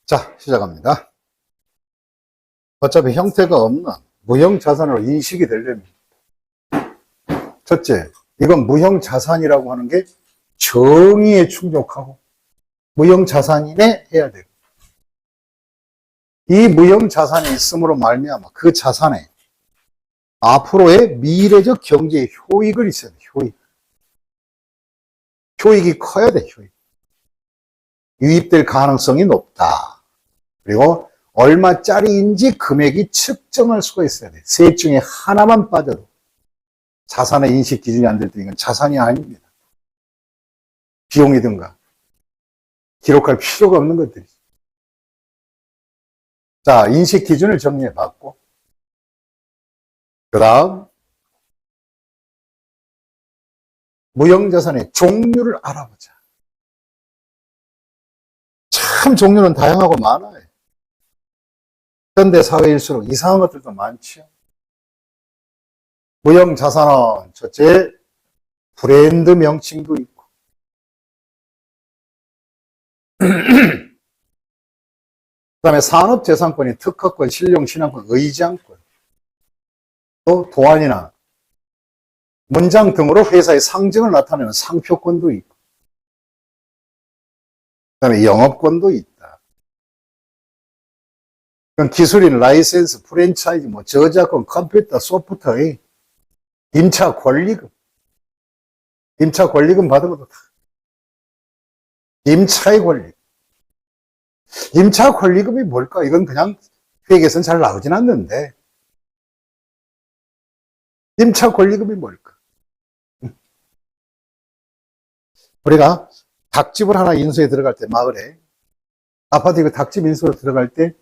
자, 시작합니다. 어차피 형태가 없는 무형 자산으로 인식이 되려면, 첫째, 이건 무형 자산이라고 하는 게 정의에 충족하고 무형 자산이네 해야 되고, 이 무형 자산이 있음으로 말미암아 그 자산에 앞으로의 미래적 경제의 효익을 있어야 돼. 효익이 커야 돼. 유입될 가능성이 높다. 그리고 얼마짜리인지 금액이 측정할 수가 있어야 돼. 셋 중에 하나만 빠져도 자산의 인식 기준이 안 될 때 이건 자산이 아닙니다. 비용이든가 기록할 필요가 없는 것들이죠. 자, 인식 기준을 정리해 봤고, 그 다음 무형자산의 종류를 알아보자. 참 종류는 다양하고 많아요. 현대사회일수록 이상한 것들도 많죠. 무형자산은 첫째 브랜드 명칭도 있고 그 다음에 산업재산권이 특허권, 실용, 신앙권, 의장권, 또 도안이나 문장 등으로 회사의 상징을 나타내는 상표권도 있고, 그 다음에 영업권도 있다. 그럼 기술인, 라이센스, 프랜차이즈, 저작권, 컴퓨터, 소프트웨어, 임차 권리금 받은 것도 다. 임차의 권리금. 임차 권리금이 뭘까? 이건 그냥 회계에서는 잘 나오진 않는데, 임차 권리금이 뭘까? 우리가 닭집을 하나 인수해 들어갈 때, 마을에 아파트 이거 닭집 인수로 들어갈 때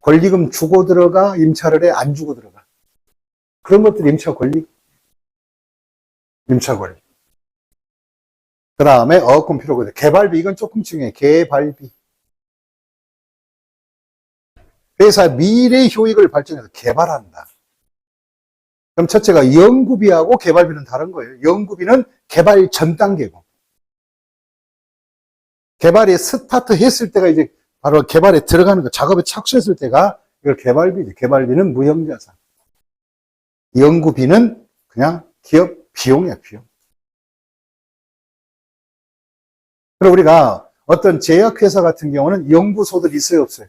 권리금 주고 들어가, 임차를 해, 안 주고 들어가. 그런 것들이 임차 권리금. 그 다음에 어업권 필요거든. 개발비, 이건 조금 중요해. 개발비. 회사의 미래 효익을 발전해서 개발한다. 그럼 첫째가 연구비하고 개발비는 다른 거예요. 연구비는 개발 전 단계고, 개발이 스타트 했을 때가 이제 바로 개발에 들어가는 거, 작업에 착수했을 때가 이걸 개발비지. 개발비는 무형자산. 연구비는 그냥 기업 비용이야, 비용. 그리고 우리가 어떤 제약회사 같은 경우는 연구소들 있어요, 없어요?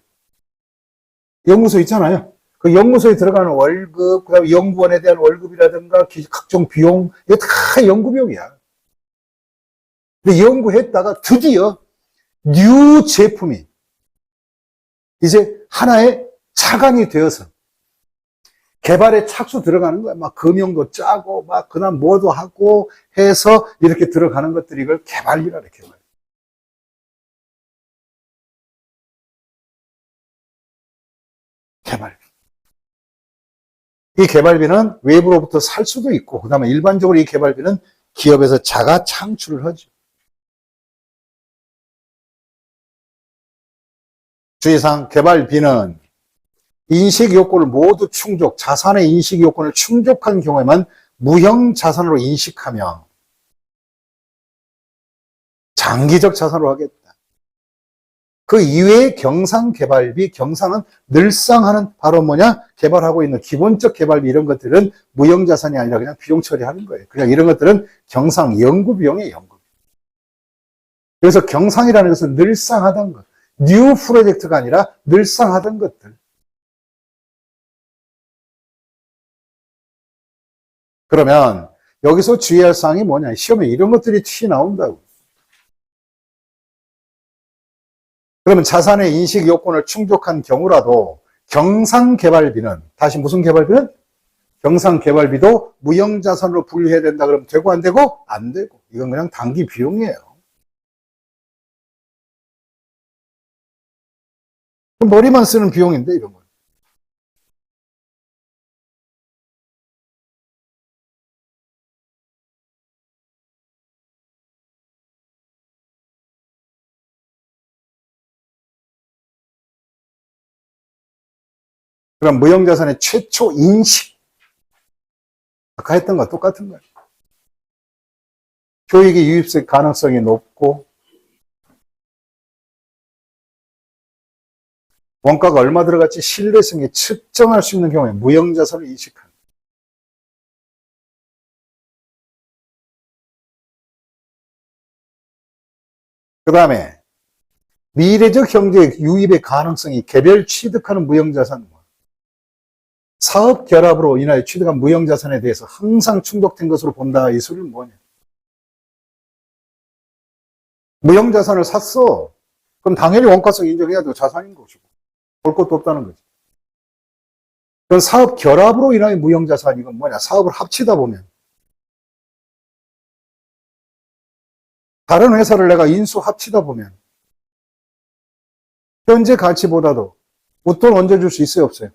연구소 있잖아요. 그 연구소에 들어가는 월급, 그 다음에 연구원에 대한 월급이라든가 각종 비용, 이거 다 연구비용이야. 근데 연구했다가 드디어 뉴 제품이 이제 하나의 차관이 되어서 개발에 착수 들어가는 거야. 막 금융도 짜고, 막 그다음 뭐도 하고 해서 이렇게 들어가는 것들이 이걸 개발비라 그래, 개발. 개발비. 이 개발비는 외부로부터 살 수도 있고, 그 다음에 일반적으로 이 개발비는 기업에서 자가 창출을 하죠. 주의사항, 개발비는 인식 요건을 모두 충족, 자산의 인식 요건을 충족한 경우에만 무형 자산으로 인식하며 장기적 자산으로 하겠다. 그 이외의 경상 개발비, 경상은 늘상 하는 바로 뭐냐? 개발하고 있는 기본적 개발비 이런 것들은 무형 자산이 아니라 그냥 비용 처리하는 거예요. 그냥 이런 것들은 경상 연구 비용이에요, 연구. 그래서 경상이라는 것은 늘상 하던 것, 뉴 프로젝트가 아니라 늘상 하던 것들. 그러면 여기서 주의할 사항이 뭐냐? 시험에 이런 것들이 튀어나온다고. 그러면 자산의 인식 요건을 충족한 경우라도 경상개발비는, 다시 무슨 개발비는? 경상개발비도 무형자산으로 분류해야 된다 그러면 되고 안 되고? 안 되고. 이건 그냥 단기 비용이에요. 머리만 쓰는 비용인데 이런 건. 그럼 무형자산의 최초 인식. 아까 했던 거 똑같은 거예요. 교육이 유입될 가능성이 높고 원가가 얼마 들어갔지 신뢰성이 측정할 수 있는 경우에 무형자산을 인식하는. 그 다음에 미래적 경제의 유입의 가능성이 개별 취득하는 무형자산, 사업 결합으로 인하여 취득한 무형자산에 대해서 항상 충족된 것으로 본다. 이 소리는 뭐냐? 무형자산을 샀어. 그럼 당연히 원가성 인정해야 돼. 자산인 것이고. 볼 것도 없다는 거지. 그건 사업 결합으로 인하여 무형자산, 이건 뭐냐? 사업을 합치다 보면. 다른 회사를 내가 인수 합치다 보면. 현재 가치보다도 웃돈 얹어줄 수 있어요, 없어요?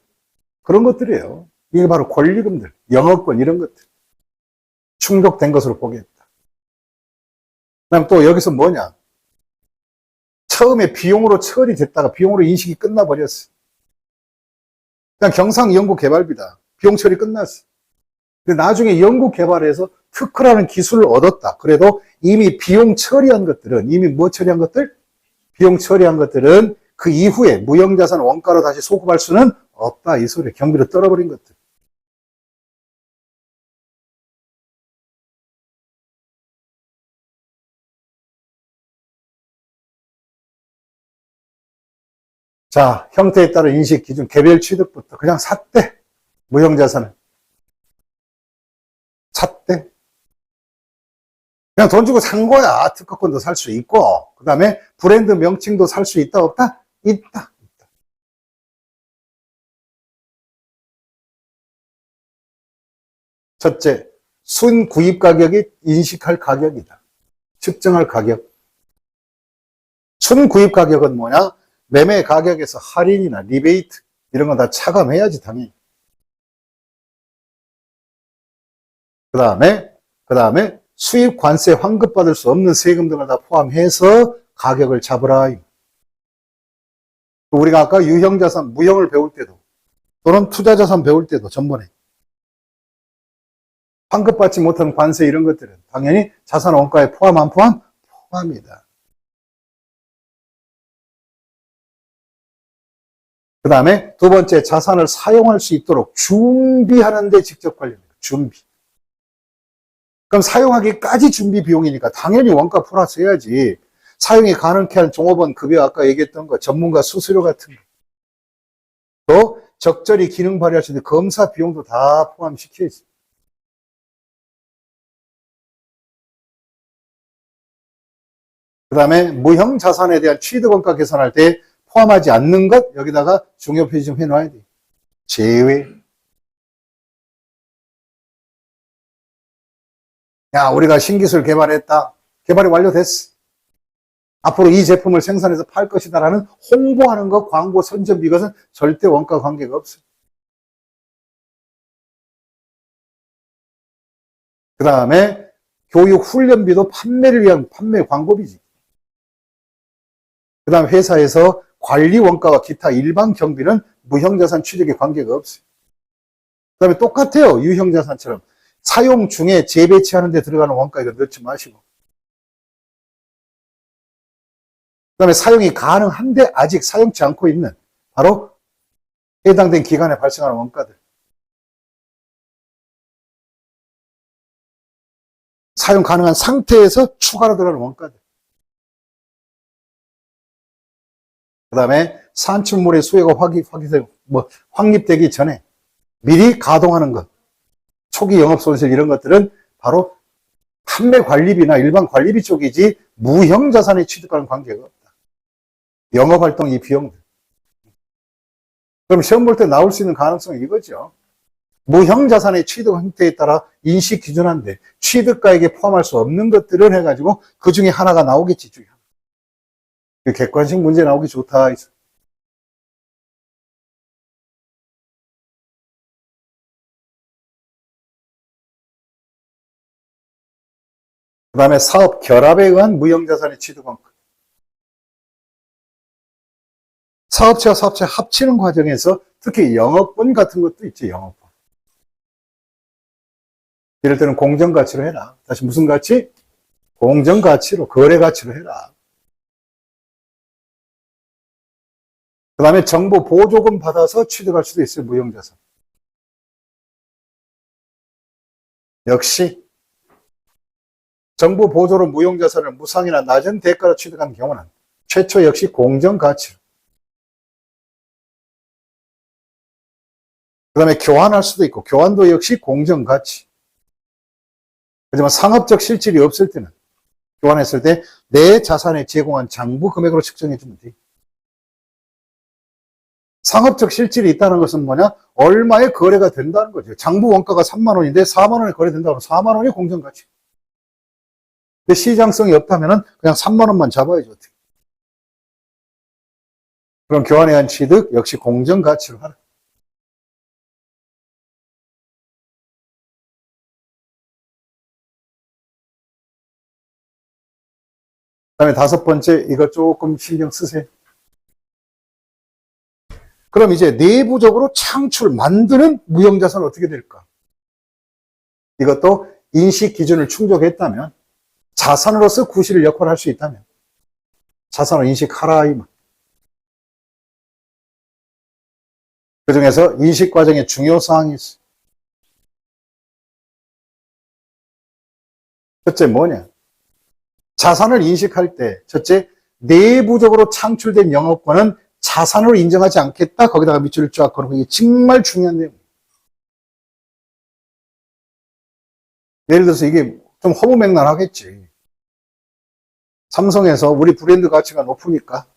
그런 것들이에요. 이게 바로 권리금들, 영업권 이런 것들. 충족된 것으로 보겠다. 그 다음 또 여기서 뭐냐? 처음에 비용으로 처리됐다가 비용으로 인식이 끝나버렸어. 그냥 경상연구개발비다. 비용 처리 끝났어. 근데 나중에 연구개발해서 특허라는 기술을 얻었다. 그래도 이미 비용 처리한 것들은, 이미 뭐 처리한 것들? 비용 처리한 것들은 그 이후에 무형자산 원가로 다시 소급할 수는 없다. 이 소리. 경비로 떨어버린 것들. 자, 형태에 따른 인식 기준, 개별 취득부터 그냥 샀대. 무형자산을. 샀대. 그냥 돈 주고 산 거야. 특허권도 살 수 있고, 그 다음에 브랜드 명칭도 살 수 있다, 없다? 있다. 첫째, 순구입 가격이 인식할 가격이다. 측정할 가격. 순구입 가격은 뭐냐? 매매 가격에서 할인이나 리베이트 이런 건 다 차감해야지 당연히. 그 다음에 수입 관세 환급받을 수 없는 세금 등을 다 포함해서 가격을 잡으라. 우리가 아까 유형자산, 무형을 배울 때도 또는 투자자산 배울 때도 전번에 환급받지 못한 관세 이런 것들은 당연히 자산 원가에 포함 안 포함? 포함이다. 그 다음에 두 번째, 자산을 사용할 수 있도록 준비하는 데 직접 관련돼요. 준비. 그럼 사용하기까지 준비 비용이니까 당연히 원가 플러스 해야지. 사용이 가능케 한 종업원 급여 아까 얘기했던 거, 전문가 수수료 같은 거. 또 적절히 기능 발휘할 수 있는 검사 비용도 다 포함시켜야지. 그 다음에 무형 자산에 대한 취득원가 계산할 때 포함하지 않는 것, 여기다가 중요 표시 좀 해놔야 돼. 제외. 야, 우리가 신기술 개발했다. 개발이 완료됐어. 앞으로 이 제품을 생산해서 팔 것이다라는 홍보하는 것, 광고, 선전비, 이것은 절대 원가 관계가 없어요. 그 다음에 교육 훈련비도 판매를 위한 판매 광고비지. 그 다음 회사에서 관리 원가와 기타 일반 경비는 무형자산 취득에 관계가 없어요. 그 다음에 똑같아요. 유형자산처럼. 사용 중에 재배치하는 데 들어가는 원가 이거 넣지 마시고. 그 다음에 사용이 가능한데 아직 사용치 않고 있는 바로 해당된 기간에 발생하는 원가들. 사용 가능한 상태에서 추가로 들어가는 원가들. 그 다음에 산출물의 수요가 확립되기 전에 미리 가동하는 것. 초기 영업 손실 이런 것들은 바로 판매 관리비나 일반 관리비 쪽이지 무형 자산에 취득하는 관계가 없다. 영업 활동 이 비용들. 그럼 시험 볼 때 나올 수 있는 가능성은 이거죠. 무형 자산의 취득 형태에 따라 인식 기준한데 취득가액에 포함할 수 없는 것들을 해가지고 그 중에 하나가 나오겠지. 객관식 문제 나오기 좋다. 그 다음에 사업 결합에 의한 무형자산의 취득원가. 사업체와 사업체 합치는 과정에서 특히 영업권 같은 것도 있지, 영업권. 이럴 때는 공정가치로 해라. 다시 무슨 가치? 공정가치로, 거래가치로 해라. 그 다음에 정보 보조금 받아서 취득할 수도 있어요. 무형자산. 역시 정보 보조로 무형자산을 무상이나 낮은 대가로 취득한 경우는 최초 역시 공정가치로. 그 다음에 교환할 수도 있고 교환도 역시 공정가치. 하지만 상업적 실질이 없을 때는 교환했을 때 내 자산에 제공한 장부 금액으로 측정해 주면 돼요. 상업적 실질이 있다는 것은 뭐냐? 얼마에 거래가 된다는 거죠. 장부 원가가 3만 원인데 4만 원에 거래된다면 4만 원이 공정가치. 근데 시장성이 없다면 그냥 3만 원만 잡아야죠. 어떻게. 그럼 교환에 의한 취득 역시 공정가치로 하라. 그 다음에 다섯 번째, 이거 조금 신경 쓰세요. 그럼 이제 내부적으로 만드는 무형자산은 어떻게 될까? 이것도 인식 기준을 충족했다면, 자산으로서 구실을 역할을 할 수 있다면, 자산을 인식하라, 이 말. 그 중에서 인식 과정에 중요 사항이 있어요. 첫째 뭐냐? 자산을 인식할 때, 첫째, 내부적으로 창출된 영업권은 자산으로 인정하지 않겠다. 거기다가 밑줄을 쫙 걸고, 이게 정말 중요한 내용이에요. 예를 들어서 이게 좀 허무맹랑하겠지. 삼성에서 우리 브랜드 가치가 높으니까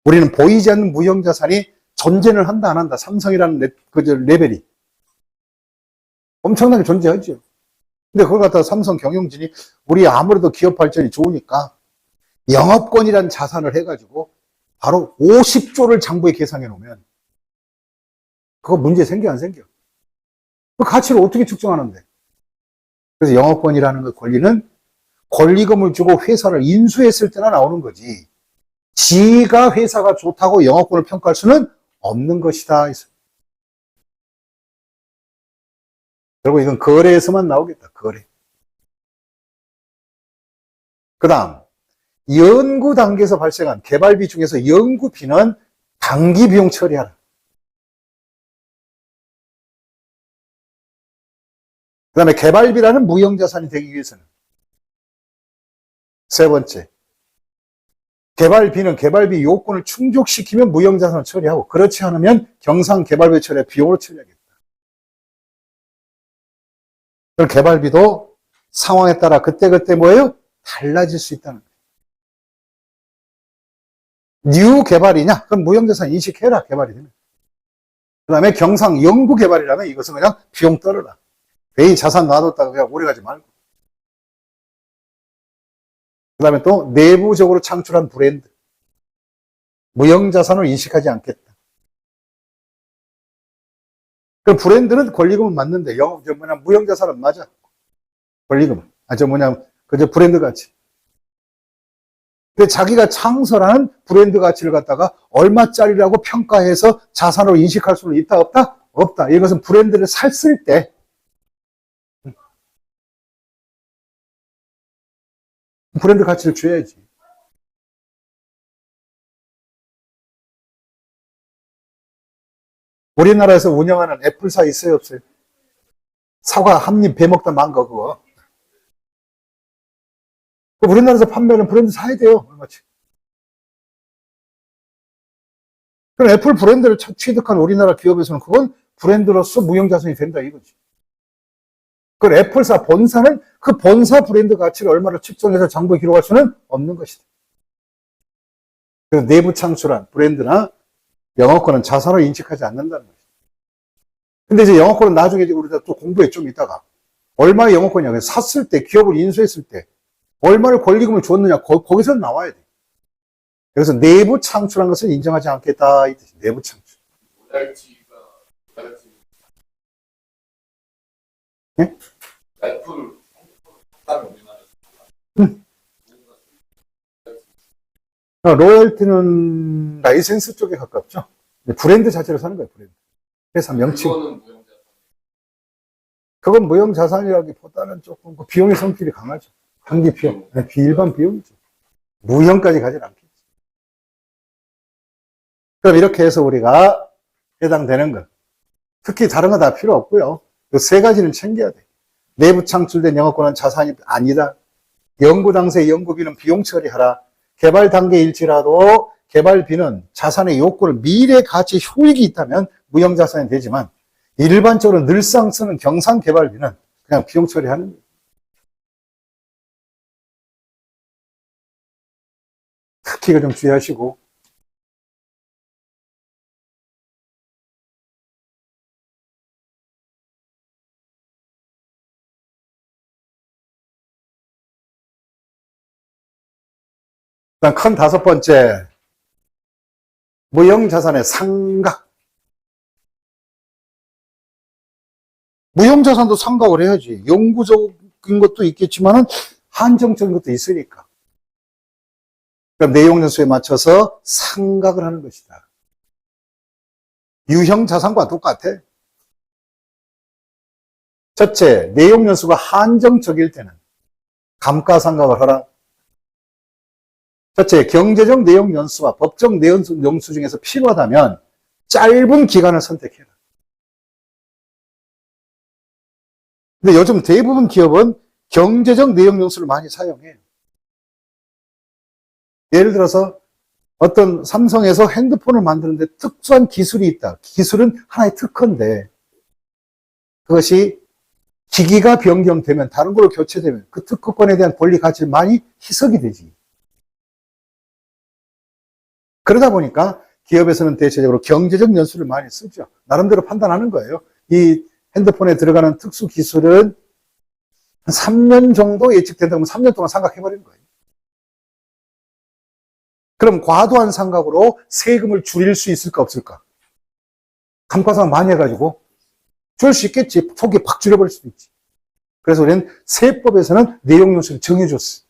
우리는 보이지 않는 무형자산이 존재를 한다, 안 한다. 삼성이라는 레벨이 엄청나게 존재하죠. 근데 그걸 갖다가 삼성 경영진이 우리 아무래도 기업 발전이 좋으니까 영업권이라는 자산을 해가지고 바로 50조를 장부에 계상해 놓으면 그거 문제 생겨, 안 생겨? 그 가치를 어떻게 측정하는데? 그래서 영업권이라는 그 권리는 권리금을 주고 회사를 인수했을 때나 나오는 거지. 지가 회사가 좋다고 영업권을 평가할 수는 없는 것이다. 그리고 이건 거래에서만 나오겠다. 거래. 그 다음 연구 단계에서 발생한 개발비 중에서 연구비는 단기 비용 처리하라. 그 다음에 개발비라는 무형자산이 되기 위해서는 세 번째, 개발비는 개발비 요건을 충족시키면 무형자산을 처리하고 그렇지 않으면 경상개발비 처리에 비용으로 처리하겠다. 그럼 개발비도 상황에 따라 그때그때 뭐예요? 달라질 수 있다는 거예요. 뉴 개발이냐? 그럼 무형자산 인식해라, 개발이 되면. 그 다음에 경상 연구 개발이라면 이것은 그냥 비용 떨어라. 괜히 자산 놔뒀다가 그냥 오래 가지 말고. 그 다음에 또 내부적으로 창출한 브랜드. 무형자산을 인식하지 않겠다. 그럼 브랜드는 권리금은 맞는데, 무형자산은 맞아. 권리금은. 그저 브랜드 가치. 근데 자기가 창설하는 브랜드 가치를 갖다가 얼마짜리라고 평가해서 자산으로 인식할 수는 있다, 없다? 없다. 이것은 브랜드를 샀을 때, 브랜드 가치를 줘야지. 우리나라에서 운영하는 애플사 있어요, 없어요? 사과 한 입 베먹다 만 거, 그거. 우리나라에서 판매하는 브랜드 사야 돼요, 얼마치. 그럼 애플 브랜드를 취득한 우리나라 기업에서는 그건 브랜드로서 무형자산이 된다, 이거지. 그 애플사 본사는 그 본사 브랜드 가치를 얼마를 측정해서 장부에 기록할 수는 없는 것이다. 그래서 내부 창출한 브랜드나 영업권은 자산을 인식하지 않는다는 것이다. 근데 이제 영업권은 나중에 우리가 또 공부에 좀 있다가 얼마의 영업권이냐. 그래서 샀을 때, 기업을 인수했을 때 얼마를 권리금을 줬느냐. 거기서 나와야 돼. 그래서 내부 창출한 것을 인정하지 않겠다. 이 뜻이 내부 창출. 네? 로열티는 라이센스 쪽에 가깝죠. 브랜드 자체를 사는 거예요, 브랜드. 회사 명칭. 그건 무형자산이라기보다는 조금 그 비용의 성질이 강하죠. 단기 비용, 비일반 비용이죠. 무형까지 가진 않겠지. 그럼 이렇게 해서 우리가 해당되는 것. 특히 다른 거 다 필요 없고요. 이 세 가지는 챙겨야 돼. 내부 창출된 영업권은 자산이 아니다. 연구 당시의 연구비는 비용 처리하라. 개발 단계일지라도 개발비는 자산의 요건을 미래 가치 효익이 있다면 무형자산이 되지만 일반적으로 늘상 쓰는 경상 개발비는 그냥 비용 처리하는 거예요. 특히 이거 좀 주의하시고. 그다음 큰 다섯 번째, 무형자산의 상각. 무형자산도 상각을 해야지. 영구적인 것도 있겠지만은 한정적인 것도 있으니까. 그럼 내용연수에 맞춰서 상각을 하는 것이다. 유형자산과 똑같아. 첫째, 내용연수가 한정적일 때는 감가상각을 하라. 첫째, 경제적 내용연수와 법적 내용연수 중에서 필요하다면 짧은 기간을 선택해라. 근데 요즘 대부분 기업은 경제적 내용연수를 많이 사용해요. 예를 들어서 어떤 삼성에서 핸드폰을 만드는데 특수한 기술이 있다. 기술은 하나의 특허인데 그것이 기기가 변경되면 다른 걸로 교체되면 그 특허권에 대한 권리 가치를 많이 희석이 되지. 그러다 보니까 기업에서는 대체적으로 경제적 연수를 많이 쓰죠. 나름대로 판단하는 거예요. 이 핸드폰에 들어가는 특수 기술은 한 3년 정도 예측된다면 3년 동안 상각해버리는 거예요. 그럼 과도한 상각으로 세금을 줄일 수 있을까 없을까? 감가상각 많이 해가지고 줄 수 있겠지. 속에 팍 줄여버릴 수도 있지. 그래서 우리는 세법에서는 내용연수를 정해줬어.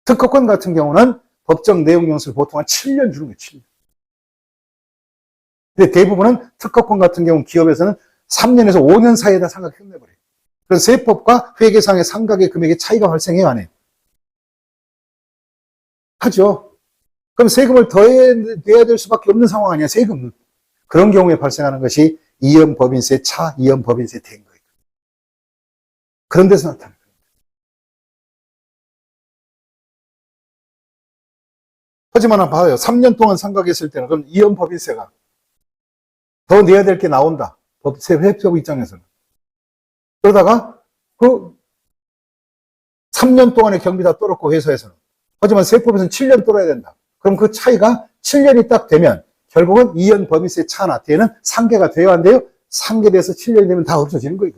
특허권 같은 경우는 법적 내용연수를 보통 한 7년 주는 거예요. 7년. 근데 대부분은 특허권 같은 경우 기업에서는 3년에서 5년 사이에다 상각 끝내버려요. 그래서 세법과 회계상의 상각의 금액의 차이가 발생해요, 안 해요? 하죠. 그럼 세금을 더 내야 될 수밖에 없는 상황 아니야, 세금은. 그런 경우에 발생하는 것이 이연법인세 차, 이연법인세 대인 거예요. 그런 데서 나타나요. 하지만 봐요. 3년 동안 상각했을 때는 그럼 이연법인세가 더 내야 될 게 나온다. 법세 회법 입장에서는. 그러다가 그 3년 동안의 경비 다 떨었고 회사에서는. 하지만 세법에서는 7년 떨어야 된다. 그럼 그 차이가 7년이 딱 되면 결국은 이연법인세 차나 대는 상계가 되어야 한대요. 상계돼서 7년이 되면 다 없어지는 거예요.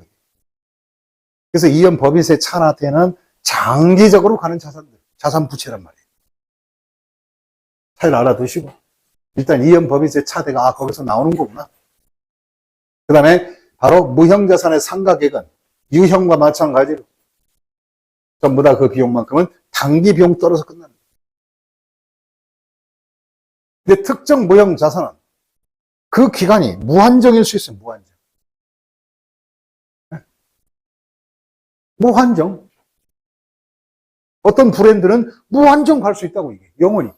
그래서 이연법인세 차나 대는 장기적으로 가는 자산들, 자산 부채란 말이에요. 차이를 알아두시고 일단 이연법인세 차대가 거기서 나오는 거구나. 그 다음에 바로 무형자산의 상가액은 유형과 마찬가지로 전부 다 그 비용만큼은 단기 비용 떨어서 끝나는 거예요. 근데 특정 무형자산은 그 기간이 무한정일 수 있어요. 무한정. 무한정. 어떤 브랜드는 무한정 갈 수 있다고 이게 영원히.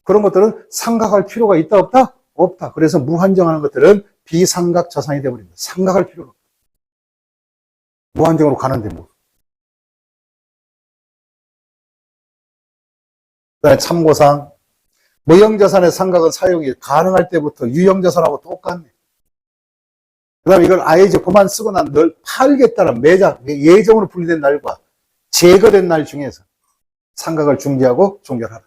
그런 것들은 상각할 필요가 있다 없다? 없다. 그래서 무한정하는 것들은 비상각 자산이 되어버립니다. 상각할 필요가 없다. 무한정으로 가는데 뭐. 그다음에 참고사항. 무형자산의 상각은 사용이 가능할 때부터 유형자산하고 똑같네. 그 다음에 이걸 아예 이제 그만 쓰고 난 널 팔겠다는 매장, 예정으로 분리된 날과 제거된 날 중에서 상각을 중지하고 종결하라.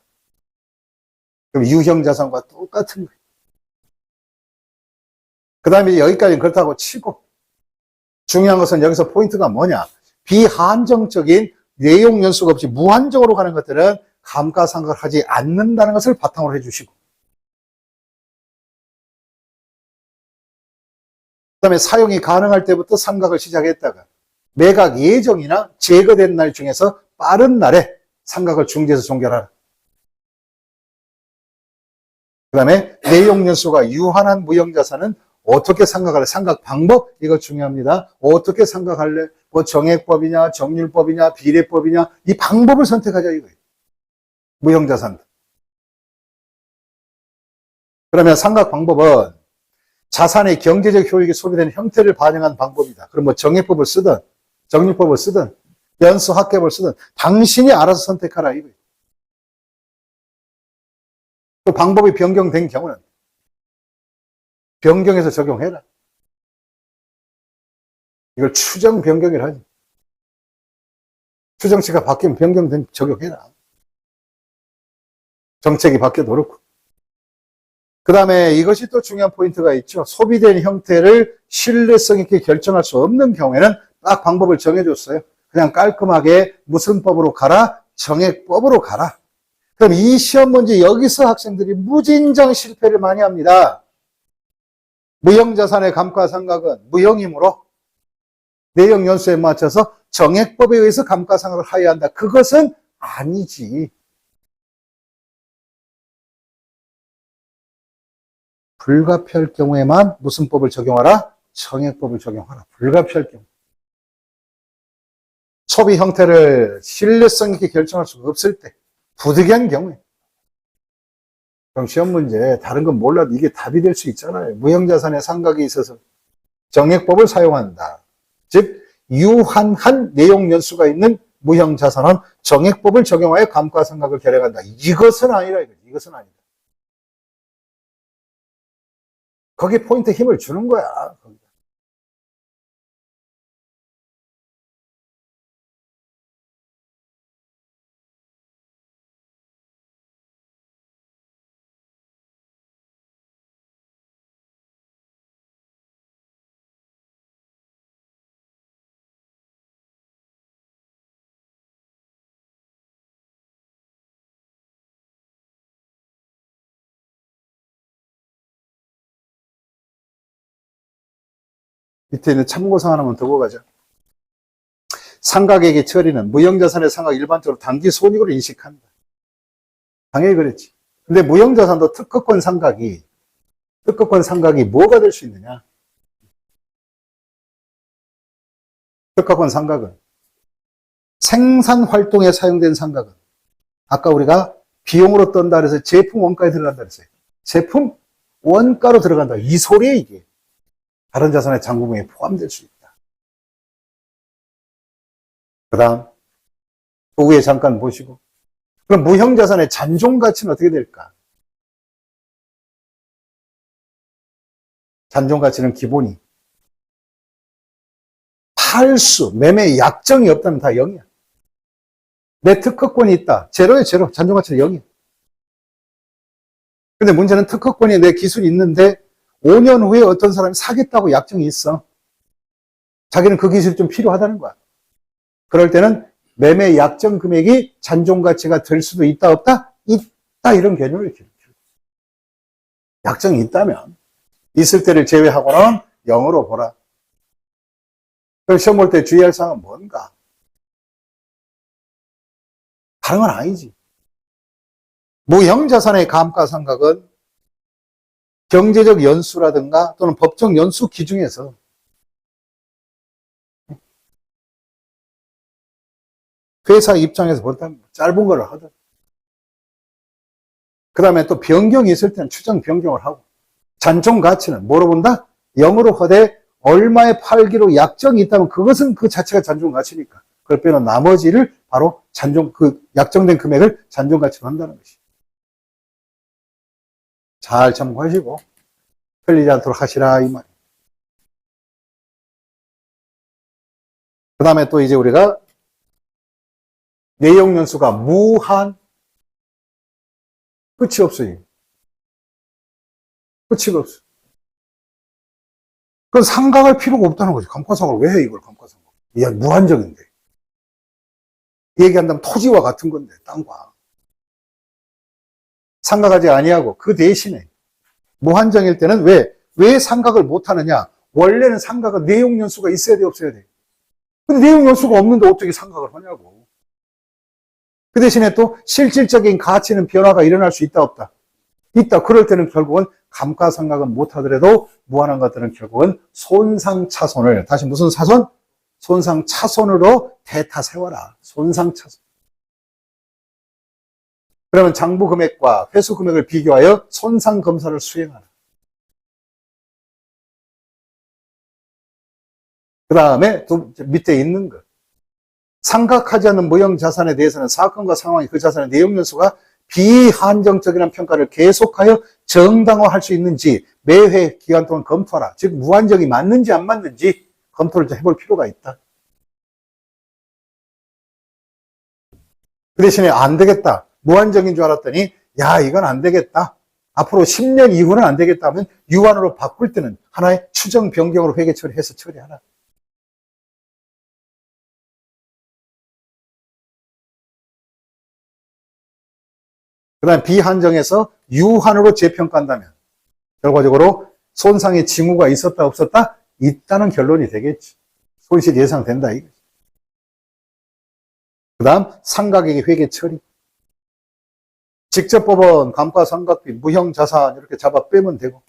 그럼 유형자산과 똑같은 거예요. 그 다음에 여기까지는 그렇다고 치고 중요한 것은 여기서 포인트가 뭐냐. 비한정적인 내용 연수가 없이 무한정으로 가는 것들은 감가상각을 하지 않는다는 것을 바탕으로 해주시고 그 다음에 사용이 가능할 때부터 상각을 시작했다가 매각 예정이나 제거된 날 중에서 빠른 날에 상각을 중지해서 종결하라. 그 다음에 내용 연수가 유한한 무형자산은 어떻게 상각할래? 상각 방법? 이거 중요합니다. 어떻게 상각할래? 뭐 정액법이냐, 정률법이냐, 비례법이냐, 이 방법을 선택하자 이거예요. 무형자산. 그러면 상각 방법은 자산의 경제적 효익이 소비되는 형태를 반영한 방법이다. 그럼 뭐 정액법을 쓰든 적립법을 쓰든 연수 합계법을 쓰든 당신이 알아서 선택하라 이거예요. 또 방법이 변경된 경우는 변경해서 적용해라. 이걸 추정 변경이라 하지. 추정치가 바뀌면 변경된 적용해라. 정책이 바뀌어도 그렇고. 그 다음에 이것이 또 중요한 포인트가 있죠. 소비된 형태를 신뢰성 있게 결정할 수 없는 경우에는 딱 방법을 정해줬어요. 그냥 깔끔하게 무슨 법으로 가라? 정액법으로 가라. 그럼 이 시험 문제 여기서 학생들이 무진장 실패를 많이 합니다. 무형자산의 감가상각은 무형이므로 내용 연수에 맞춰서 정액법에 의해서 감가상각을 하여야 한다. 그것은 아니지. 불가피할 경우에만 무슨 법을 적용하라? 정액법을 적용하라. 불가피할 경우. 소비 형태를 신뢰성 있게 결정할 수가 없을 때, 부득이한 경우에. 그럼 시험 문제 다른 건 몰라도 이게 답이 될 수 있잖아요. 무형자산의 상각이 있어서 정액법을 사용한다. 즉 유한한 내용 연수가 있는 무형자산은 정액법을 적용하여 감가상각을 결정한다. 이것은 아니라 이거지. 이것은 아니다. 거기에 포인트 힘을 주는 거야. 밑에 있는 참고사항 하나만 더 보고 가자. 상각액의 처리는 무형자산의 상각 일반적으로 단기 손익으로 인식한다. 당연히 그랬지. 근데 무형자산도 특허권 상각이 뭐가 될 수 있느냐? 특허권 상각은 생산 활동에 사용된 상각은 아까 우리가 비용으로 떤다 그래서 제품 원가에 들어간다 그랬어요. 제품 원가로 들어간다. 이 소리에 이게 다른 자산의 잔고금액에 포함될 수 있다. 그 다음 그 위에 잠깐 보시고 그럼 무형자산의 잔존가치는 어떻게 될까? 잔존가치는 기본이 팔수, 매매 약정이 없다면 다 0이야. 내 특허권이 있다. 제로에 제로. 잔존가치는 0이야. 근데 문제는 특허권이 내 기술이 있는데 5년 후에 어떤 사람이 사겠다고 약정이 있어. 자기는 그 기술이 좀 필요하다는 거야. 그럴 때는 매매 약정 금액이 잔존가치가 될 수도 있다 없다? 있다 이런 개념을 기록해요. 약정이 있다면 있을 때를 제외하고는 0으로 보라. 그럼 시험 볼 때 주의할 사항은 뭔가? 다른 건 아니지. 무형자산의 감가상각은 경제적 연수라든가 또는 법적 연수 기준에서 회사 입장에서 본다면 짧은 걸 하든 그 다음에 또 변경이 있을 때는 추정 변경을 하고 잔존 가치는 뭐로 본다? 0으로 하되 얼마에 팔기로 약정이 있다면 그것은 그 자체가 잔존 가치니까 그걸 빼놓은 나머지를 바로 그 약정된 금액을 잔존 가치로 한다는 것이. 잘 참고하시고 틀리지 않도록 하시라 이 말이에요. 그 다음에 또 이제 우리가 내용 연수가 무한 끝이 없어요. 끝이 없어. 그건 상각할 필요가 없다는 거지. 감가상각을 왜 해 이걸 감가상각? 이게 무한정인데. 얘기한다면 토지와 같은 건데 땅과 상각하지 아니하고 그 대신에 무한정일 때는 왜 상각을 못하느냐? 원래는 상각은 내용 연수가 있어야 돼 없어야 돼? 근데 내용 연수가 없는데 어떻게 상각을 하냐고. 그 대신에 또 실질적인 가치는 변화가 일어날 수 있다 없다? 있다. 그럴 때는 결국은 감가상각은 못하더라도 무한한 것들은 결국은 손상차손을 다시 무슨 차손? 손상차손으로 대타 세워라. 손상차손. 그러면 장부 금액과 회수 금액을 비교하여 손상 검사를 수행하라. 그 다음에 밑에 있는 것. 상각하지 않는 무형 자산에 대해서는 사건과 상황이 그 자산의 내용 요소가 비한정적이라는 평가를 계속하여 정당화할 수 있는지 매회 기간 동안 검토하라. 즉 무한정이 맞는지 안 맞는지 검토를 좀 해볼 필요가 있다. 그 대신에 안 되겠다. 무한정인 줄 알았더니 야 이건 안 되겠다. 앞으로 10년 이후는 안 되겠다 하면 유한으로 바꿀 때는 하나의 추정 변경으로 회계 처리해서 처리하라. 그 다음에 비한정에서 유한으로 재평가한다면 결과적으로 손상의 징후가 있었다 없었다? 있다는 결론이 되겠지. 손실 예상된다 이거지. 그 다음 상각액의 회계 처리. 직접 법원 감가상각비 무형자산 이렇게 잡아 빼면 되고,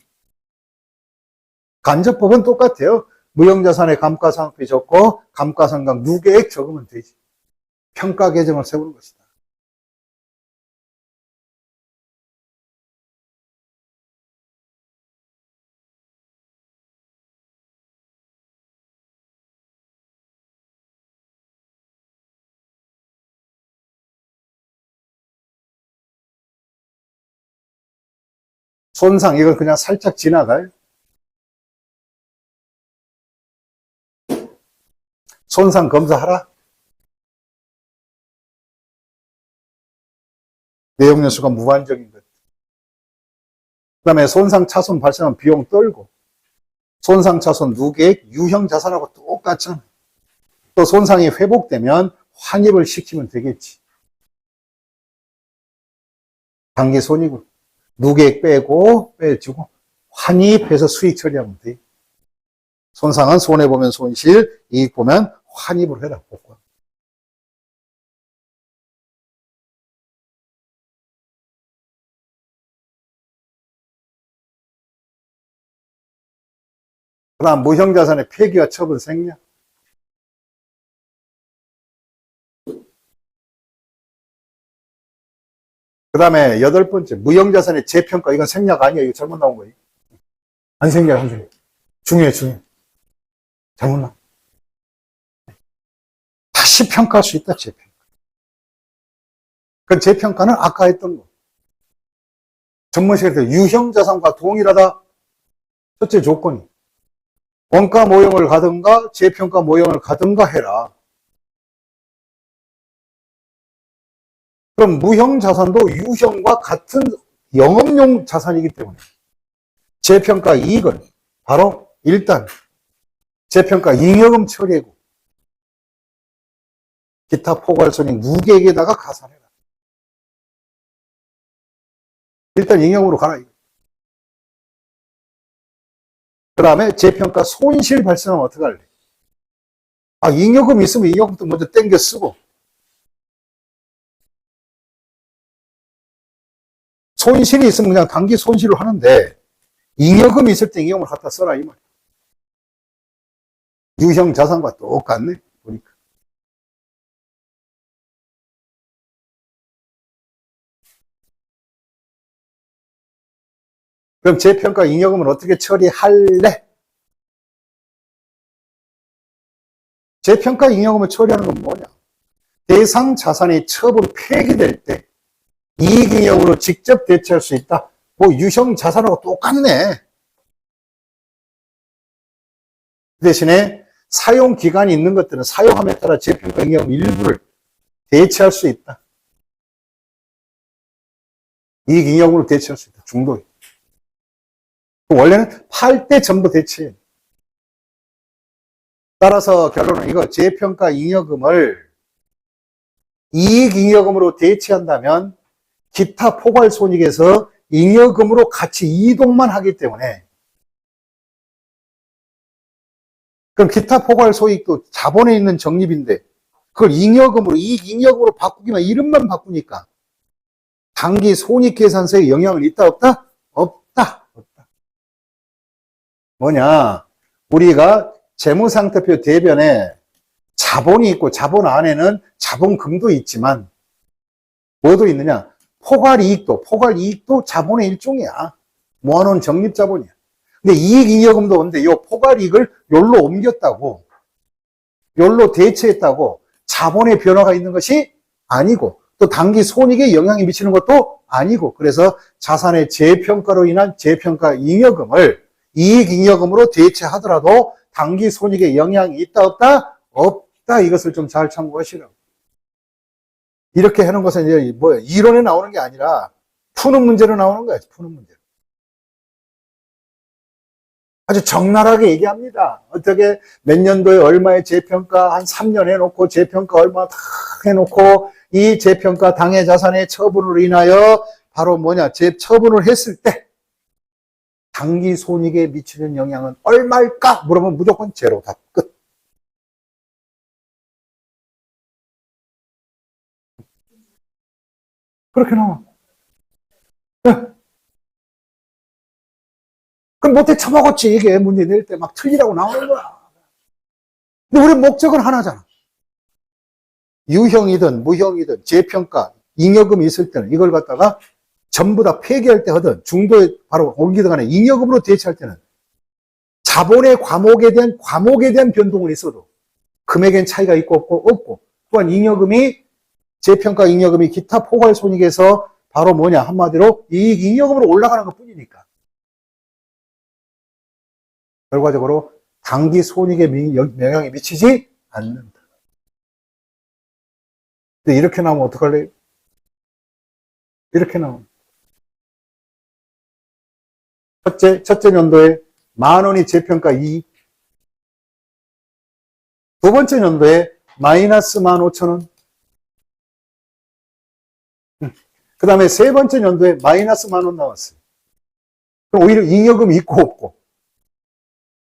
간접법은 똑같아요. 무형자산의 감가상각비 적고 감가상각 누계액 적으면 되지. 평가 계정을 세우는 것이다. 손상 이걸 그냥 살짝 지나가요. 손상 검사하라. 내용 요소가 무한정인 것. 그 다음에 손상 차손 발생한 비용 떨고, 손상 차손 누계액 유형 자산하고 똑같잖아. 또 손상이 회복되면 환입을 시키면 되겠지. 단기 손익으로 누계액 빼주고 환입해서 수익 처리하면 돼. 손상은 손해보면 손실, 이익 보면 환입을 해라. 복권. 그 다음 무형자산의 폐기와 처분 생략. 그 다음에 8번째 무형자산의 재평가. 이건 생략 아니야. 이거 잘못 나온 거예요. 안 생략, 안 생략. 중요해. 잘못 나온. 다시 평가할 수 있다. 재평가. 그 재평가는 아까 했던 거. 전문 시간에 유형자산과 동일하다. 첫째 조건이 원가 모형을 가든가 재평가 모형을 가든가 해라. 그럼 무형자산도 유형과 같은 영업용 자산이기 때문에 재평가 이익은 바로 일단 재평가 잉여금 처리하고 기타 포괄손익 무계액에다가 가산해라. 일단 잉여금으로 가라. 그 다음에 재평가 손실 발생하면 어떡할래? 잉여금 있으면 잉여금도 먼저 땡겨 쓰고, 손실이 있으면 그냥 단기 손실을 하는데, 잉여금이 있을 때 잉여금을 갖다 써라, 이 말이야. 유형 자산과 똑같네, 보니까. 그럼 재평가 잉여금을 어떻게 처리할래? 재평가 잉여금을 처리하는 건 뭐냐? 대상 자산이 처분 폐기될 때 이익잉여금으로 직접 대체할 수 있다. 유형 자산하고 똑같네. 대신에 사용기간이 있는 것들은 사용함에 따라 재평가 잉여금 일부를 대체할 수 있다. 이익잉여금으로 대체할 수 있다. 중도에. 원래는 팔 때 전부 대체해. 따라서 결론은 이거 재평가 잉여금을 이익잉여금으로 대체한다면 기타 포괄손익에서 잉여금으로 같이 이동만 하기 때문에 그럼 기타 포괄소익도 자본에 있는 적립인데 그걸 잉여금으로 이익잉여금으로 바꾸기만 이름만 바꾸니까 단기 손익계산서에 영향은 있다 없다? 없다. 뭐냐? 우리가 재무상태표 대변에 자본이 있고 자본 안에는 자본금도 있지만 뭐도 있느냐? 포괄이익도 자본의 일종이야. 모아놓은 적립자본이야. 근데 이익잉여금도 근데 이 포괄이익을 요로 옮겼다고, 요로 대체했다고 자본의 변화가 있는 것이 아니고, 또 단기 손익에 영향이 미치는 것도 아니고, 그래서 자산의 재평가로 인한 재평가 잉여금을 이익잉여금으로 대체하더라도 단기 손익에 영향이 있다 없다? 없다. 이것을 좀 잘 참고하시라고. 이렇게 하는 것은 이제 뭐야, 이론에 나오는 게 아니라 푸는 문제로 나오는 거야. 푸는 문제. 아주 적나라하게 얘기합니다. 어떻게 몇 년도에 얼마의 재평가 한 3년 해놓고 재평가 얼마 다 해놓고 이 재평가 당해 자산의 처분으로 인하여 바로 뭐냐, 재처분을 했을 때 단기 손익에 미치는 영향은 얼마일까? 물으면 무조건 제로 답 끝. 그렇게 나와. 네. 그럼 못해 처먹었지. 이게 문제 낼 때 막 틀리라고 나오는 거야. 근데 우리 목적은 하나잖아. 유형이든 무형이든 재평가, 잉여금이 있을 때는 이걸 갖다가 전부 다 폐기할 때 하든 중도에 바로 옮기든 간에 잉여금으로 대체할 때는 자본의 과목에 대한 변동은 있어도 금액엔 차이가 있고 없고 또한 잉여금이 재평가 잉여금이 기타 포괄 손익에서 바로 뭐냐, 한마디로 이익 잉여금으로 올라가는 것 뿐이니까 결과적으로 단기 손익에 영향이 미치지 않는다. 근데 이렇게 나오면 어떡할래요? 이렇게 나오면 첫째 연도에 10,000원이 재평가 이익, 두 번째 연도에 마이너스 15,000원, 그 다음에 세 번째 연도에 마이너스 10,000원 나왔어요. 그럼 오히려 잉여금이 있고 없고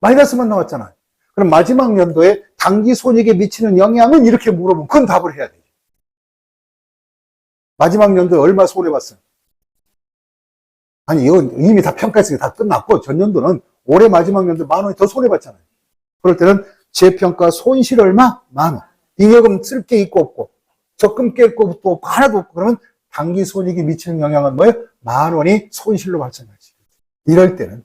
마이너스만 나왔잖아요. 그럼 마지막 연도에 단기 손익에 미치는 영향은 이렇게 물어보면 그건 답을 해야 돼요. 마지막 연도에 얼마 손해봤어요? 아니, 이건 이미 다 평가했으니까 다 끝났고, 전년도는 올해 마지막 연도에 10,000원이 더 손해봤잖아요. 그럴 때는 재평가 손실 얼마? 10,000원. 잉여금 쓸 게 있고 없고, 적금 깰 것도 없고, 하나도 없고, 그러면 단기 손익이 미치는 영향은 뭐예요? 10,000원이 손실로 발생하지. 이럴 때는.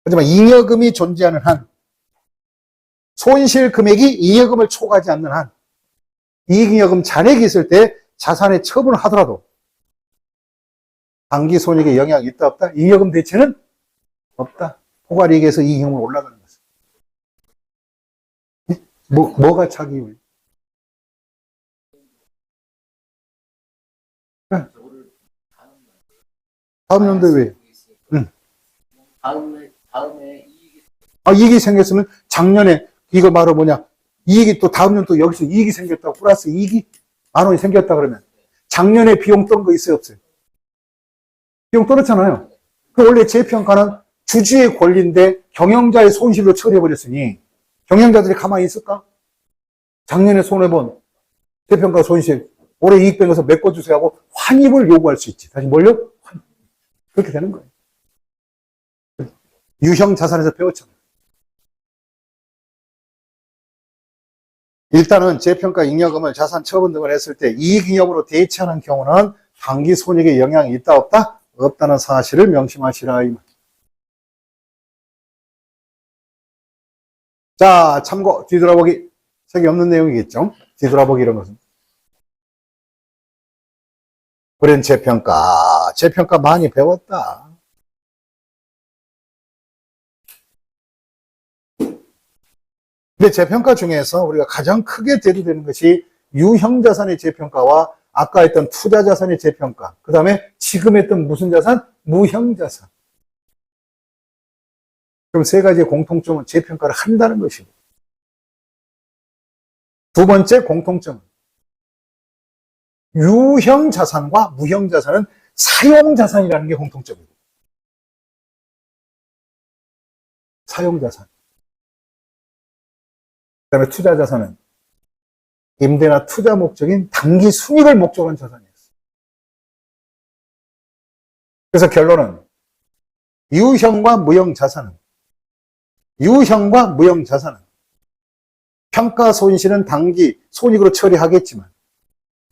하지만 잉여금이 존재하는 한, 손실 금액이 잉여금을 초과하지 않는 한, 이익잉여금 잔액이 있을 때 자산의 처분을 하더라도 단기 손익에 영향이 있다 없다? 잉여금 대체는 없다. 포괄이익에서 이익잉여금으로 올라가는 것은. 뭐가 차기율? 다음 연도에 왜? 응. 다음에 이익이 생겼으면 작년에 이거 바로 뭐냐? 이익이 또 다음 연도 여기서 이익이 생겼다고 플러스 이익이 10,000원이 생겼다 그러면 작년에 비용 떤 거 있어요 없어요? 비용 떨었잖아요. 그 원래 재평가는 주주의 권리인데 경영자의 손실로 처리해버렸으니 경영자들이 가만히 있을까? 작년에 손해본 재평가 손실 올해 이익 뺀 것을 메꿔주세요 하고 환입을 요구할 수 있지. 다시 뭘요? 환입. 그렇게 되는 거예요. 유형 자산에서 배웠잖아요. 일단은 재평가 잉여금을 자산 처분 등을 했을 때 이익잉여금으로 대체하는 경우는 단기 손익에 영향이 있다 없다? 없다는 사실을 명심하시라. 자, 참고 뒤돌아보기. 책이 없는 내용이겠죠? 뒤돌아보기 이런 것은. 우리는 재평가 많이 배웠다. 근데 재평가 중에서 우리가 가장 크게 대두되는 것이 유형자산의 재평가와 아까 했던 투자자산의 재평가, 그 다음에 지금 했던 무슨 자산? 무형자산. 그럼 세 가지의 공통점은 재평가를 한다는 것이고, 두 번째 공통점은 유형자산과 무형자산은 사용자산이라는 게 공통점이고, 사용자산. 그 다음에 투자자산은 임대나 투자 목적인 단기 순익을 목적으로 한 자산이었어요. 그래서 결론은 유형과 무형자산은 평가 손실은 단기 손익으로 처리하겠지만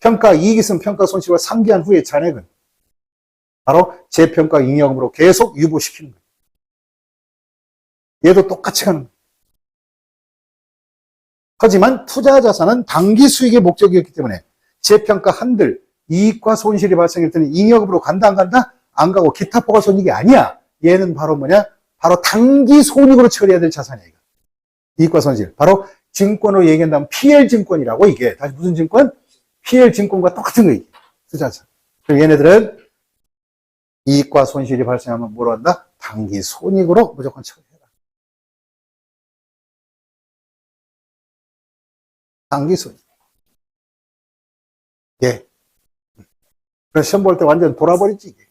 평가 이익이 있으면 평가 손실을 상기한 후에 잔액은 바로 재평가 잉여금으로 계속 유보시키는 거예요. 얘도 똑같이 가는 거예요. 하지만 투자 자산은 단기 수익의 목적이었기 때문에 재평가 한들 이익과 손실이 발생할 때는 잉여금으로 간다 안 간다? 안 가고 기타 포괄 손익이 아니야. 얘는 바로 뭐냐? 바로 단기 손익으로 처리해야 될 자산이야. 이거. 이익과 손실. 바로 증권으로 얘기한다면 PL증권이라고 이게. 다시 무슨 증권? PL증권과 똑같은 거예요. 투자자. 그럼 얘네들은 이익과 손실이 발생하면 뭐로 한다? 단기 손익으로 무조건 처리해라. 단기 손익. 예. 그래서 시험 볼 때 완전 돌아버리지, 이게.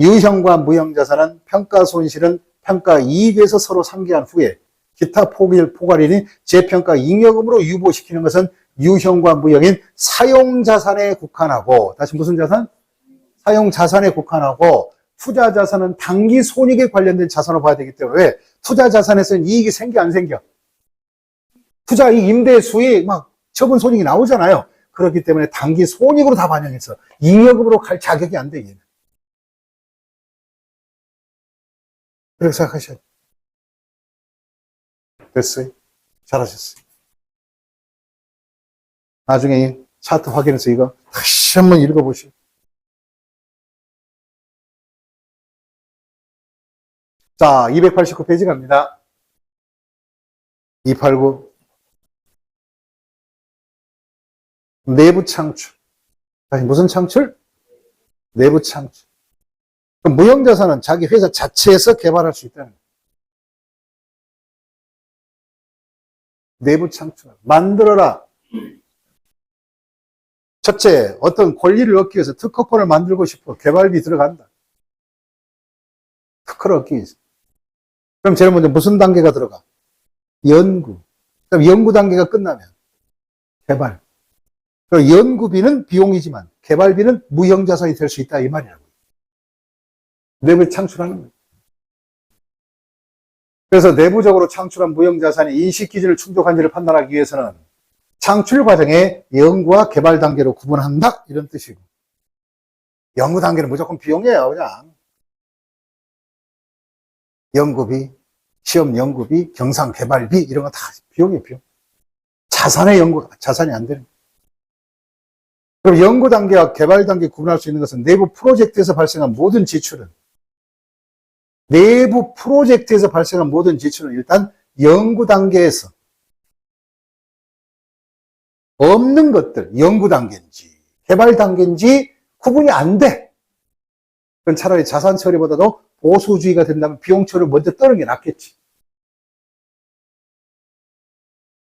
유형과 무형자산은 평가 손실은 평가 이익에서 서로 상기한 후에 기타 포괄인이 재평가 잉여금으로 유보시키는 것은 유형과 무형인 사용자산에 국한하고, 다시 무슨 자산? 사용자산에 국한하고, 투자자산은 단기 손익에 관련된 자산으로 봐야 되기 때문에 왜? 투자자산에서는 이익이 생겨 안 생겨? 투자 이익 임대 수익 막 처분 손익이 나오잖아요. 그렇기 때문에 단기 손익으로 다 반영해서 잉여금으로 갈 자격이 안 돼, 얘는. 그렇게 생각하셔야 돼요. 됐어요? 잘하셨어요. 나중에 차트 확인해서 이거 다시 한번 읽어보시오. 자, 289페이지 갑니다. 289. 내부 창출. 다시 무슨 창출? 내부 창출. 그럼 무형자산은 자기 회사 자체에서 개발할 수 있다는 거예요. 내부 창출. 만들어라. 첫째, 어떤 권리를 얻기 위해서 특허권을 만들고 싶어. 개발비 들어간다. 특허를 얻기 위해서. 그럼 제일 먼저 무슨 단계가 들어가? 연구. 그럼 연구 단계가 끝나면 개발. 그럼 연구비는 비용이지만 개발비는 무형자산이 될 수 있다 이 말이라고. 내부 창출하는 거예요. 그래서 내부적으로 창출한 무형자산이 인식기준을 충족한지를 판단하기 위해서는 창출 과정에 연구와 개발 단계로 구분한다 이런 뜻이고, 연구 단계는 무조건 비용이에요. 그냥 연구비, 시험 연구비, 경상 개발비 이런 거 다 비용이에요. 비용. 자산의 연구, 자산이 안 되는. 그럼 연구 단계와 개발 단계 구분할 수 있는 것은 내부 프로젝트에서 발생한 모든 지출은, 내부 프로젝트에서 발생한 모든 지출은 일단 연구 단계에서 없는 것들, 연구 단계인지 개발 단계인지 구분이 안 돼. 그건 차라리 자산 처리보다도 보수주의가 된다면 비용 처리를 먼저 떠는 게 낫겠지.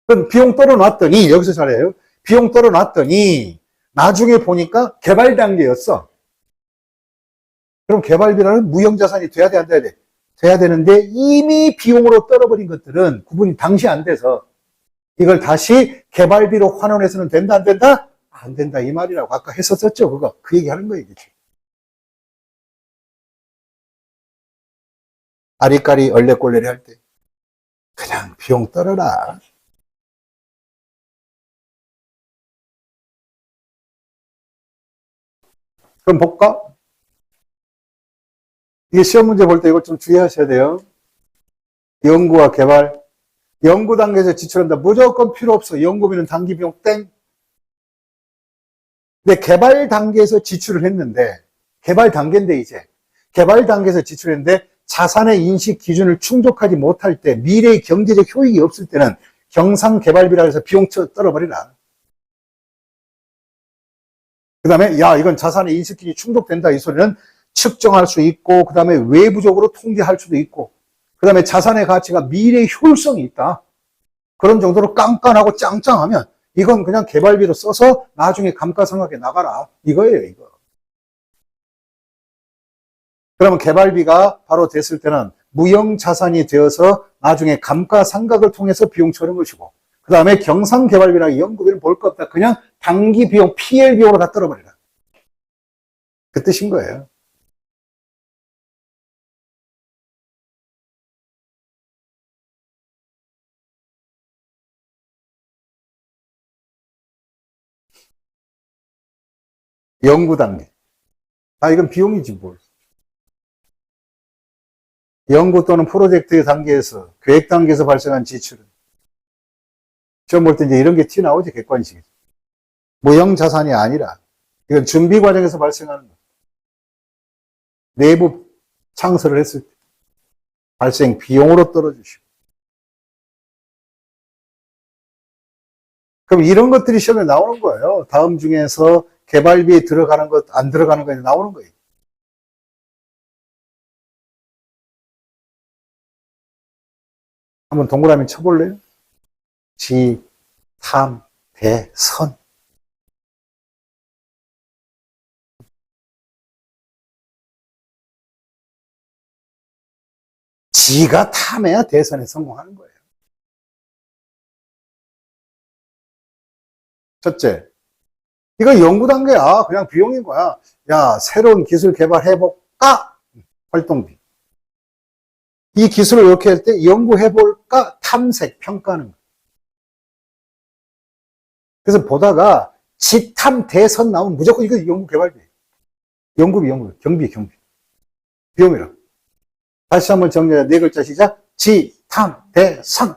그럼 비용 떨어놨더니, 여기서 잘해요. 비용 떨어놨더니 나중에 보니까 개발 단계였어. 그럼 개발비라는 무형자산이 돼야 돼, 안 돼야 돼? 돼야 되는데 이미 비용으로 떨어버린 것들은 구분이 당시 안 돼서 이걸 다시 개발비로 환원해서는 된다, 안 된다? 안 된다, 이 말이라고. 아까 했었죠, 그거. 그 얘기 하는 거예요, 이게. 아리까리 얼레꼴레리 할 때. 그냥 비용 떨어라. 그럼 볼까? 이게 시험 문제 볼 때 이걸 좀 주의하셔야 돼요. 연구와 개발. 연구 단계에서 지출한다. 무조건 필요 없어. 연구비는 단기 비용 땡. 근데 개발 단계에서 지출을 했는데, 개발 단계인데 이제, 개발 단계에서 지출했는데 자산의 인식 기준을 충족하지 못할 때, 미래의 경제적 효익이 없을 때는 경상개발비라 해서 비용 떨어버리라. 그 다음에 야, 이건 자산의 인식 기준이 충족된다, 이 소리는 측정할 수 있고, 그 다음에 외부적으로 통계할 수도 있고, 그 다음에 자산의 가치가 미래의 효율성이 있다. 그런 정도로 깐깐하고 짱짱하면 이건 그냥 개발비로 써서 나중에 감가상각에 나가라, 이거예요, 이거. 그러면 개발비가 바로 됐을 때는 무형자산이 되어서 나중에 감가상각을 통해서 비용 처리한 것이고, 그 다음에 경상개발비나 연구비는 볼 거 없다. 그냥 단기 비용, PL 비용으로 다 떨어버리라. 그 뜻인 거예요. 연구 단계. 아, 이건 비용이지 뭘. 연구 또는 프로젝트의 단계에서, 계획 단계에서 발생한 지출은. 시험 볼 때 이제 이런 게 티 나오지, 객관식에서. 무형 자산이 아니라, 이건 준비 과정에서 발생하는 거. 내부 창설을 했을 때, 발생 비용으로 떨어지시고. 그럼 이런 것들이 시험에 나오는 거예요. 다음 중에서 개발비에 들어가는 것, 안 들어가는 거 나오는 거예요. 한번 동그라미 쳐볼래요? 지, 탐, 대, 선. 지가 탐해야 대선에 성공하는 거예요. 첫째, 이거 연구 단계야. 그냥 비용인 거야. 야, 새로운 기술 개발해볼까? 활동비. 이 기술을 이렇게 할 때 연구해볼까? 탐색, 평가하는 거야. 그래서 보다가 지탐 대선 나오면 무조건 이거 연구 개발비. 연구비, 연구비. 경비, 경비. 비용이라. 다시 한번 정리해. 네 글자 시작. 지, 탐, 대, 선.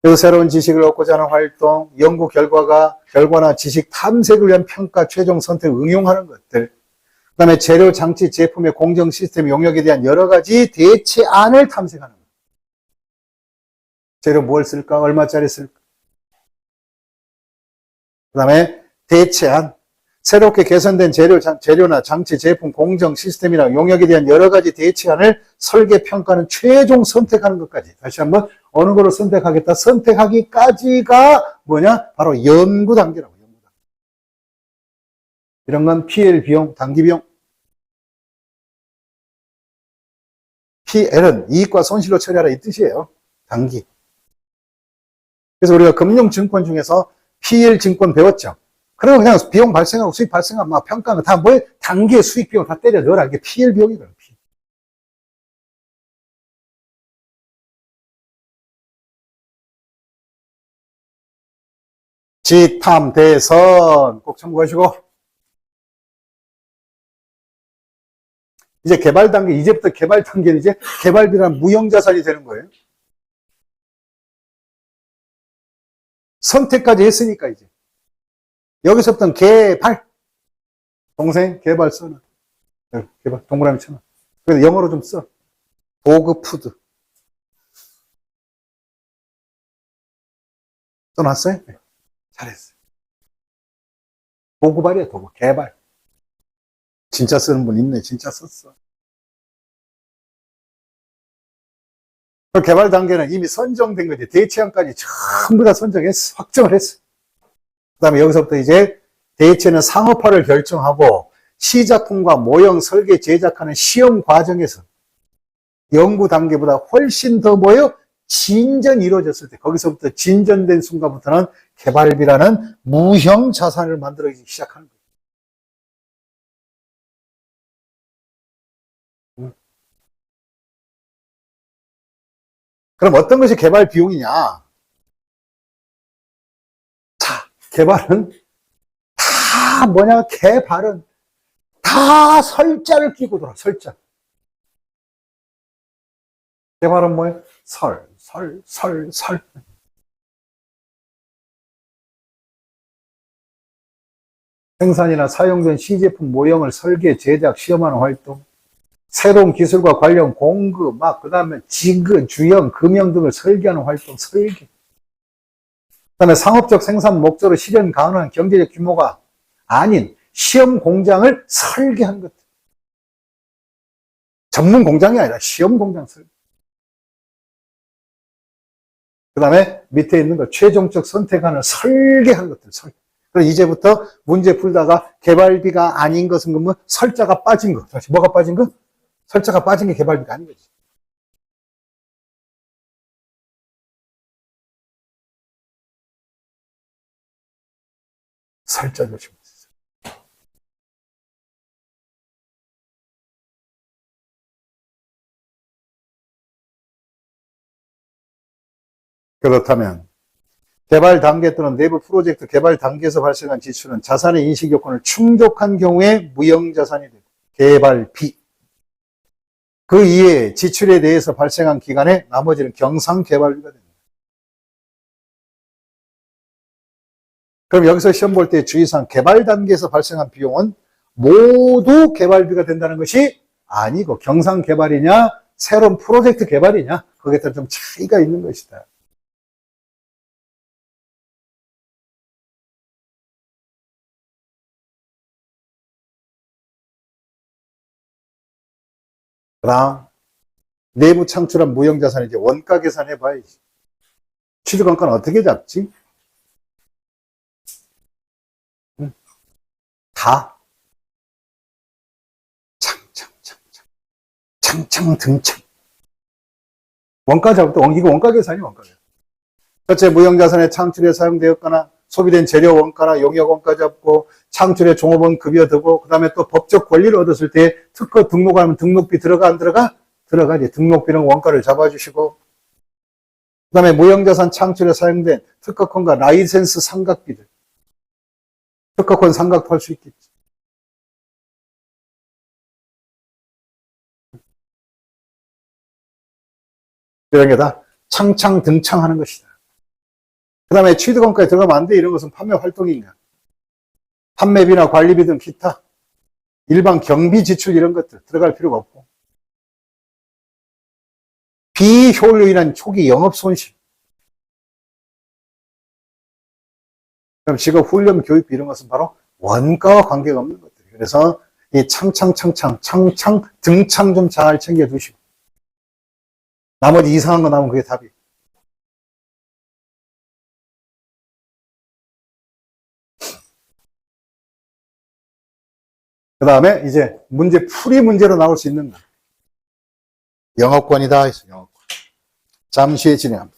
그래서 새로운 지식을 얻고자 하는 활동, 연구 결과나 지식 탐색을 위한 평가, 최종 선택, 응용하는 것들. 그 다음에 재료, 장치, 제품의 공정 시스템 용역에 대한 여러 가지 대체안을 탐색하는 것. 재료 뭘 쓸까? 얼마짜리 쓸까? 그 다음에 대체안. 새롭게 개선된 재료나 장치, 제품, 공정 시스템이나 용역에 대한 여러 가지 대체안을 설계, 평가는 최종 선택하는 것까지. 다시 한번 어느 거를 선택하겠다. 선택하기까지가 뭐냐? 바로 연구 단계라고. 연구 단계. 이런 건 PL 비용, 단기 비용. PL은 이익과 손실로 처리하라 이 뜻이에요. 단기. 그래서 우리가 금융증권 중에서 PL 증권 배웠죠. 그러면 그냥 비용 발생하고 수익 발생하고 막 평가하는 다 뭐에 단기의 수익 비용 다 때려 넣어라. 이게 PL 비용이거든요. 지탐 대선 꼭 참고하시고 이제 개발 단계 이제부터 개발 단계는 이제 개발비란 무형 자산이 되는 거예요. 선택까지 했으니까 이제 여기서부터는 개발 동생 개발 써놔. 개발 동그라미 쳐놔. 그래서 영어로 좀 써. 도그 푸드 써놨어요? 네. 잘했어요. 도구발이야 도구 개발. 진짜 쓰는 분 있네. 진짜 썼어. 그 개발 단계는 이미 선정된 거지. 대체안까지 전부 다 선정했어. 확정을 했어. 그 다음에 여기서부터 이제 대체는 상업화를 결정하고 시작품과 모형 설계 제작하는 시험 과정에서 연구 단계보다 훨씬 더 뭐예요? 진전이 이루어졌을 때 거기서부터 진전된 순간부터는 개발비라는 무형 자산을 만들어지기 시작하는 거예요. 그럼 어떤 것이 개발 비용이냐? 자, 개발은 다 뭐냐? 개발은 다 설자를 끼고 돌아, 설자. 개발은 뭐예요? 설. 생산이나 사용된 시제품 모형을 설계, 제작, 시험하는 활동. 새로운 기술과 관련 공급, 그 다음에 지급, 주형, 금형 등을 설계하는 활동, 설계. 그 다음에 상업적 생산 목적으로 실현 가능한 경제적 규모가 아닌 시험 공장을 설계한 것. 전문 공장이 아니라 시험 공장 설계. 그 다음에 밑에 있는 거 최종적 선택안을 설계한 것들. 그럼 이제부터 문제 풀다가 개발비가 아닌 것은 그러면 설자가 빠진 거. 다시 뭐가 빠진 거? 설자가 빠진 게 개발비가 아닌 거지. 설자 조심하세요. 그렇다면 개발 단계 또는 내부 프로젝트 개발 단계에서 발생한 지출은 자산의 인식 요건을 충족한 경우에 무형자산이 되고 개발비. 그 이외에 지출에 대해서 발생한 기간에 나머지는 경상개발비가 됩니다. 그럼 여기서 시험 볼 때 주의사항 개발 단계에서 발생한 비용은 모두 개발비가 된다는 것이 아니고 경상개발이냐 새로운 프로젝트 개발이냐 거기에 따라 좀 차이가 있는 것이다. 그다음 내부 창출한 무형자산 이제 원가 계산해 봐야지. 취득원가는 어떻게 잡지? 다 창창 원가 잡을 때 이거 원가 계산이 원가 계산. 첫째 무형자산의 창출에 사용되었거나 소비된 재료 원가나 용역 원가 잡고 창출에 종업원 급여 두고 그다음에 또 법적 권리를 얻었을 때 특허 등록하면 등록비 들어가 안 들어가? 들어가지. 등록비는 원가를 잡아주시고 그다음에 무형자산 창출에 사용된 특허권과 라이센스 상각비들 특허권 상각도 할 수 있겠지. 이런 게 다 창창 등창하는 것이다. 그 다음에 취득원가에 들어가면 안 돼. 이런 것은 판매 활동인가. 판매비나 관리비 등 기타 일반 경비 지출 이런 것들 들어갈 필요가 없고 비효율로 인한 초기 영업 손실 그럼 직업 훈련 교육비 이런 것은 바로 원가와 관계가 없는 것들. 그래서 이 창창 등창 좀 잘 챙겨 두시고 나머지 이상한 거 나오면 그게 답이. 그 다음에 이제 풀이 문제로 나올 수 있는 거. 영업권이다. 영업권. 잠시 후에 진행합니다.